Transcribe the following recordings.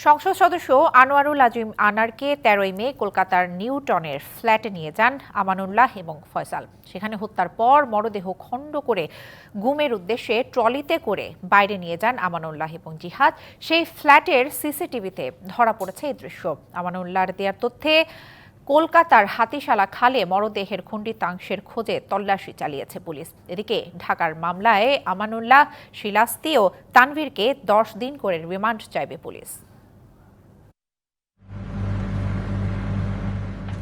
সংসদ সদস্য আনোয়ারুল আজিম আনারকে ১৩ মে কলকাতার নিউটনের ফ্ল্যাটে নিয়ে যান আমানুল্লাহ এবং ফয়সাল। সেখানে হত্যার পর মরদেহ খণ্ড করে গুমের উদ্দেশ্যে ট্রলিতে করে বাইরে নিয়ে যান আমানুল্লাহ এবং জিহাদ। সেই ফ্ল্যাটের সিসিটিভিতে ধরা পড়েছে এই দৃশ্য। আমানুল্লাহর দেওয়ার তথ্যে কলকাতার হাতিশালা খালে মরদেহের খণ্ডিতাংশের খোঁজে তল্লাশি চালিয়েছে পুলিশ। এদিকে ঢাকার মামলায় আমানুল্লাহ, শিলাস্তি ও তানভীরকে ১০ দিন করে রিমান্ড চাইবে পুলিশ।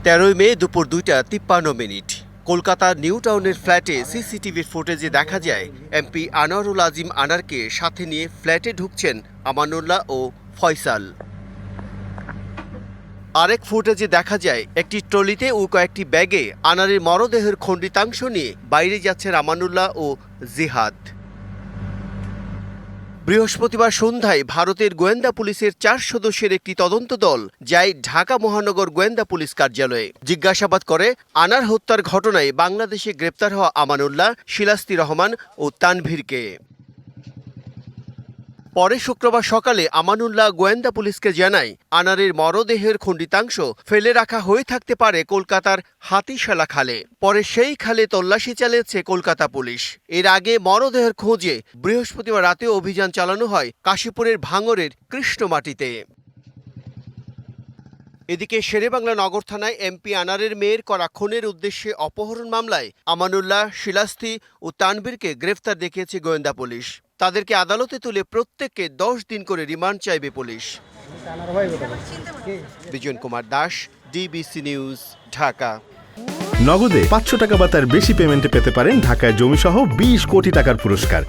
১৩ মে দুপুর ২:৫৩ কলকাতার নিউ টাউনের ফ্ল্যাটে সিসিটিভির ফুটেজে দেখা যায় এমপি আনোয়ারুল আজিম আনারকে সাথে নিয়ে ফ্ল্যাটে ঢুকছেন আমানুল্লাহ ও ফয়সাল। আরেক ফুটেজে দেখা যায় একটি ট্রলিতে ও কয়েকটি ব্যাগে আনারের মরদেহের খণ্ডিতাংশ নিয়ে বাইরে যাচ্ছেন আমানুল্লাহ ও জিহাদ। বৃহস্পতিবার সন্ধ্যায় ভারতের গোয়েন্দা পুলিশের ৪ সদস্যের একটি তদন্ত দল যায় ঢাকা মহানগর গোয়েন্দা পুলিশ কার্যালয়ে। জিজ্ঞাসাবাদ করে আনার হত্যার ঘটনায় বাংলাদেশে গ্রেপ্তার হওয়া আমানুল্লাহ, শিলাস্তি রহমান ও তানভীরকে। পরে শুক্রবার সকালে আমানুল্লাহ গোয়েন্দা পুলিশকে জানায় আনারের মরদেহের খণ্ডিতাংশ ফেলে রাখা হয়ে থাকতে পারে কলকাতার হাতিশালা খালে। পরে সেই খালে তল্লাশি চালিয়েছে কলকাতা পুলিশ। এর আগে মরদেহের খোঁজে বৃহস্পতিবার রাতে অভিযান চালানো হয় কাশীপুরের ভাঙড়ের কৃষ্ণমাটিতে। এদিকে শেরেবাংলা নগর থানায় এমপি আনারের মেয়ের করা খুনের উদ্দেশ্যে অপহরণ মামলায় আমানুল্লাহ, শিলাস্তি ও তানভীরকে গ্রেফতার দেখিয়েছে গোয়েন্দা পুলিশ। তাদেরকে আদালতে তুলে প্রত্যেককে ১০ দিন করে রিমান্ড চাইবে police. Vijayan Kumar Das, DBC news, Dhaka. নগদে ৫০০ টাকা বা তার বেশি পেমেন্টে পেতে পারেন ঢাকায় জমিসহ ২০ কোটি টাকার পুরস্কার।